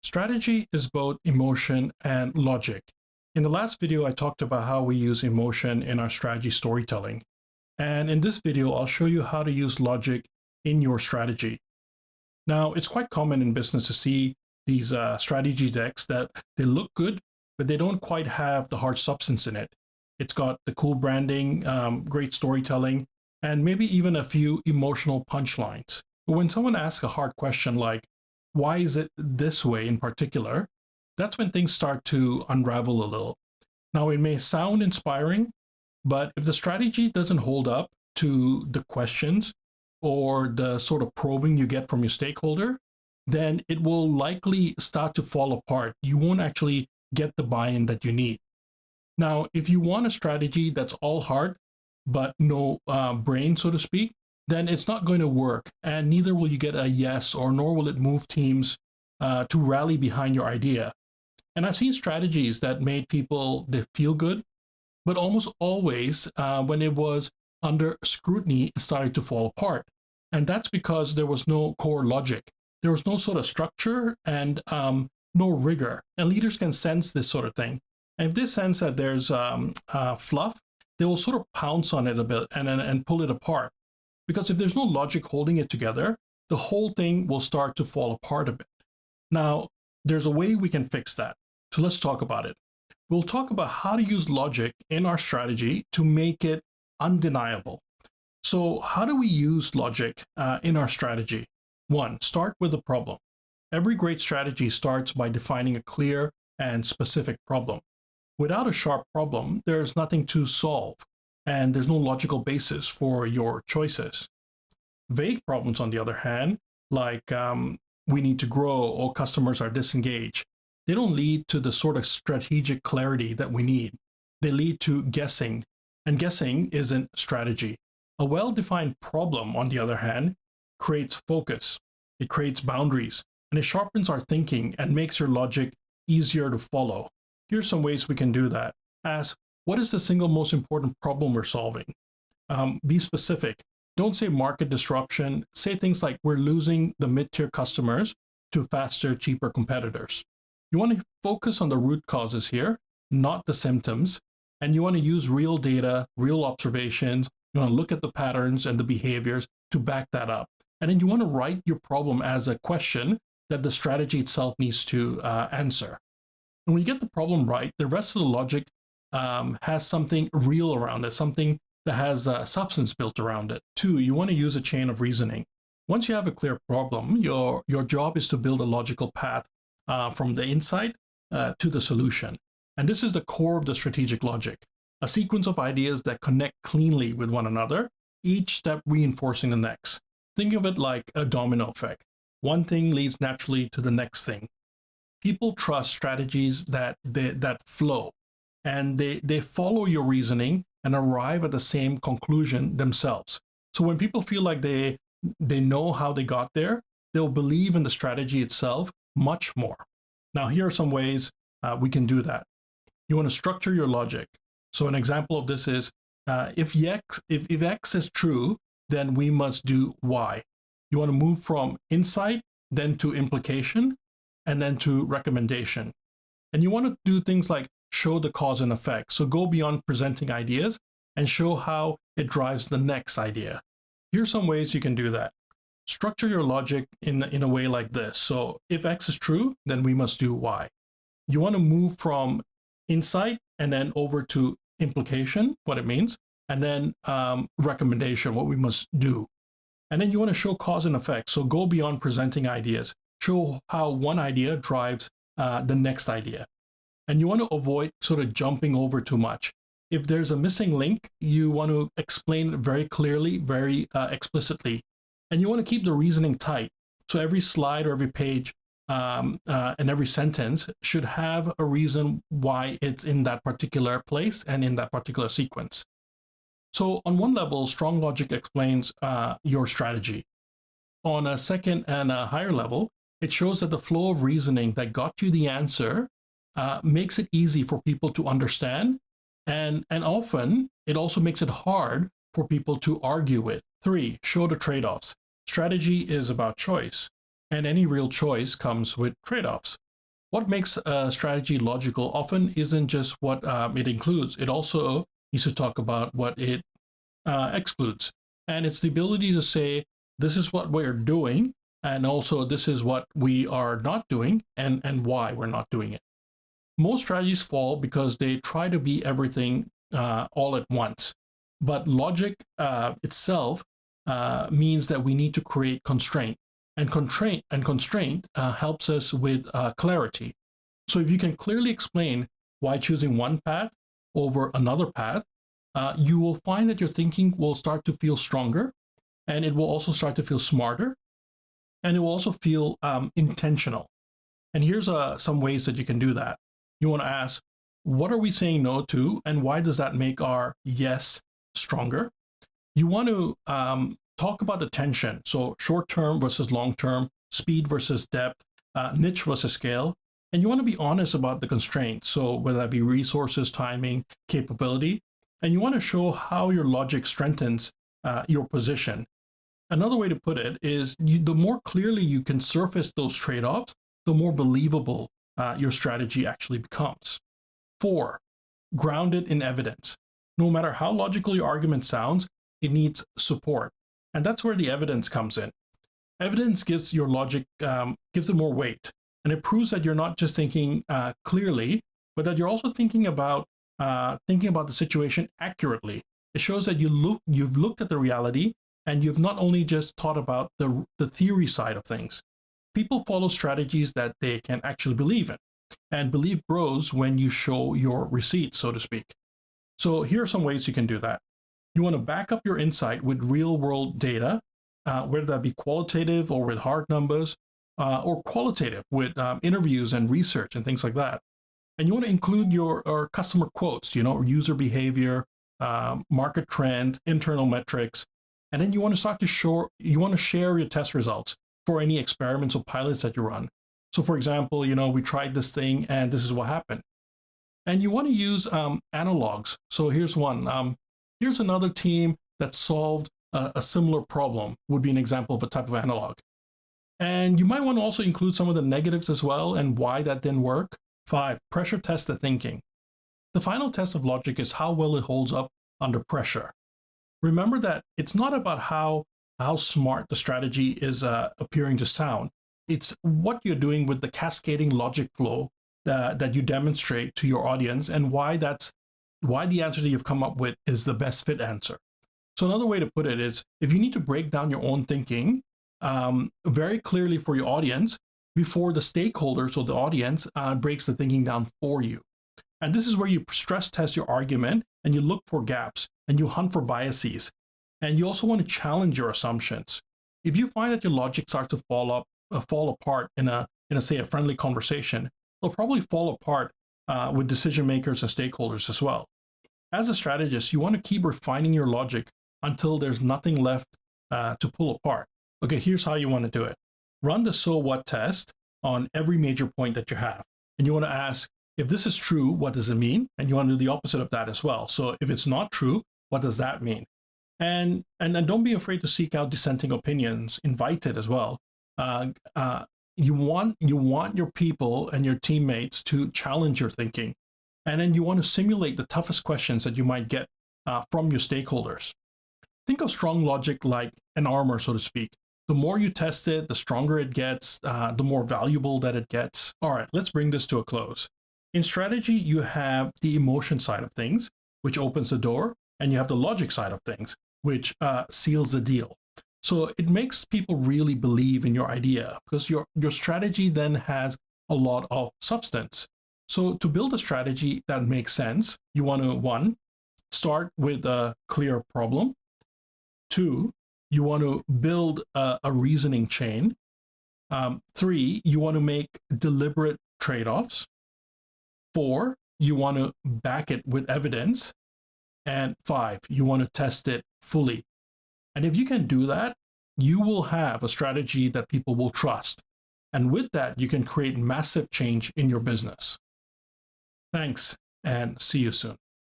Strategy is both emotion and logic. In the last video, I talked about how we use emotion in our strategy storytelling. And in this video, I'll show you how to use logic in your strategy. Now, it's quite common in business to see these strategy decks that they look good, but they don't quite have the hard substance in it. It's got the cool branding, great storytelling, and maybe even a few emotional punchlines. But when someone asks a hard question like, why is it this way in particular? That's when things start to unravel a little. Now, it may sound inspiring, but if the strategy doesn't hold up to the questions or the sort of probing you get from your stakeholder, then it will likely start to fall apart. You won't actually get the buy-in that you need. Now, if you want a strategy that's all heart, but no brain, so to speak, then it's not going to work, and neither will you get a yes, or nor will it move teams to rally behind your idea. And I've seen strategies that made people, they feel good, but almost always when it was under scrutiny, it started to fall apart. And that's because there was no core logic. There was no sort of structure and no rigor. And leaders can sense this sort of thing. And if they sense that there's fluff, they will sort of pounce on it a bit and pull it apart. Because if there's no logic holding it together, the whole thing will start to fall apart a bit. Now, there's a way we can fix that. So let's talk about it. We'll talk about how to use logic in our strategy to make it undeniable. So how do we use logic in our strategy? One, start with the problem. Every great strategy starts by defining a clear and specific problem. Without a sharp problem, there's nothing to solve, and there's no logical basis for your choices. Vague problems, on the other hand, like we need to grow or customers are disengaged, they don't lead to the sort of strategic clarity that we need. They lead to guessing, and guessing isn't strategy. A well-defined problem, on the other hand, creates focus, it creates boundaries, and it sharpens our thinking and makes your logic easier to follow. Here's some ways we can do that. Ask, what is the single most important problem we're solving? Be specific. Don't say market disruption. Say things like we're losing the mid-tier customers to faster, cheaper competitors. You want to focus on the root causes here, not the symptoms. And you want to use real data, real observations. You want to look at the patterns and the behaviors to back that up. And then you want to write your problem as a question that the strategy itself needs to answer. And when you get the problem right, the rest of the logic has something real around it, something that has substance built around it. Two, you want to use a chain of reasoning. Once you have a clear problem, your job is to build a logical path from the insight to the solution. And this is the core of the strategic logic, a sequence of ideas that connect cleanly with one another, each step reinforcing the next. Think of it like a domino effect. One thing leads naturally to the next thing. People trust strategies that flow, and they follow your reasoning and arrive at the same conclusion themselves. So when people feel like they know how they got there, they'll believe in the strategy itself much more. Now, here are some ways we can do that. You want to structure your logic. So an example of this is, if X is true, then we must do Y. You want to move from insight, then to implication, and then to recommendation. And you want to do things like show the cause and effect. So go beyond presenting ideas and show how it drives the next idea. Here's some ways you can do that. Structure your logic in a way like this. So if X is true, then we must do Y. You want to move from insight and then over to implication, what it means, and then recommendation, what we must do. And then you want to show cause and effect. So go beyond presenting ideas. Show how one idea drives the next idea. And you want to avoid sort of jumping over too much. If there's a missing link, you want to explain it very clearly, very explicitly. And you want to keep the reasoning tight. So every slide or every page and every sentence should have a reason why it's in that particular place and in that particular sequence. So on one level, strong logic explains your strategy. On a second and a higher level, it shows that the flow of reasoning that got you the answer makes it easy for people to understand. And often, it also makes it hard for people to argue with. 3, show the trade-offs. Strategy is about choice, and any real choice comes with trade-offs. What makes a strategy logical often isn't just what it includes. It also needs to talk about what it excludes. And it's the ability to say, this is what we're doing, and also this is what we are not doing, and why we're not doing it. Most strategies fall because they try to be everything all at once. But logic itself means that we need to create constraint, and constraint helps us with clarity. So if you can clearly explain why choosing one path over another path, you will find that your thinking will start to feel stronger, and it will also start to feel smarter, and it will also feel intentional. And here's some ways that you can do that. You want to ask, what are we saying no to, and why does that make our yes stronger? You want to talk about the tension. So short term versus long term, speed versus depth, niche versus scale. And you want to be honest about the constraints. So whether that be resources, timing, capability. And you want to show how your logic strengthens your position. Another way to put it is the more clearly you can surface those trade-offs, the more believable your strategy actually becomes. 4, grounded in evidence. No matter how logical your argument sounds, it needs support. And that's where the evidence comes in. Evidence gives your logic, gives it more weight. And it proves that you're not just thinking clearly, but that you're also thinking about the situation accurately. It shows that you've looked at the reality, and you've not only just thought about the theory side of things. People follow strategies that they can actually believe in. And belief grows when you show your receipts, so to speak. So here are some ways you can do that. You want to back up your insight with real world data, whether that be qualitative or with hard numbers, or qualitative with interviews and research and things like that. And you want to include your customer quotes, user behavior, market trends, internal metrics. And then you want to share your test results for any experiments or pilots that you run. So for example, we tried this thing and this is what happened. And you want to use analogs. So here's one. Here's another team that solved a similar problem, would be an example of a type of analog. And you might want to also include some of the negatives as well and why that didn't work. 5, pressure test the thinking. The final test of logic is how well it holds up under pressure. Remember that it's not about how smart the strategy is appearing to sound. It's what you're doing with the cascading logic flow that you demonstrate to your audience, and why the answer that you've come up with is the best fit answer. So another way to put it is, if you need to break down your own thinking very clearly for your audience before the stakeholders or the audience breaks the thinking down for you. And this is where you stress test your argument, and you look for gaps, and you hunt for biases. And you also want to challenge your assumptions. If you find that your logic starts to fall apart in a say a friendly conversation, it'll probably fall apart with decision makers and stakeholders as well. As a strategist, you want to keep refining your logic until there's nothing left to pull apart. Okay, here's how you want to do it. Run the so what test on every major point that you have. And you want to ask, if this is true, what does it mean? And you want to do the opposite of that as well. So if it's not true, what does that mean? And don't be afraid to seek out dissenting opinions. Invite it as well. You want your people and your teammates to challenge your thinking. And then you want to simulate the toughest questions that you might get from your stakeholders. Think of strong logic like an armor, so to speak. The more you test it, the stronger it gets, the more valuable that it gets. All right, let's bring this to a close. In strategy, you have the emotion side of things, which opens the door, and you have the logic side of things, which seals the deal. So it makes people really believe in your idea, because your strategy then has a lot of substance. So to build a strategy that makes sense, you want to, 1, start with a clear problem. 2, you want to build a reasoning chain. 3, you want to make deliberate trade-offs. 4, you want to back it with evidence. And 5, you want to test it fully. And if you can do that, you will have a strategy that people will trust. And with that, you can create massive change in your business. Thanks, and see you soon.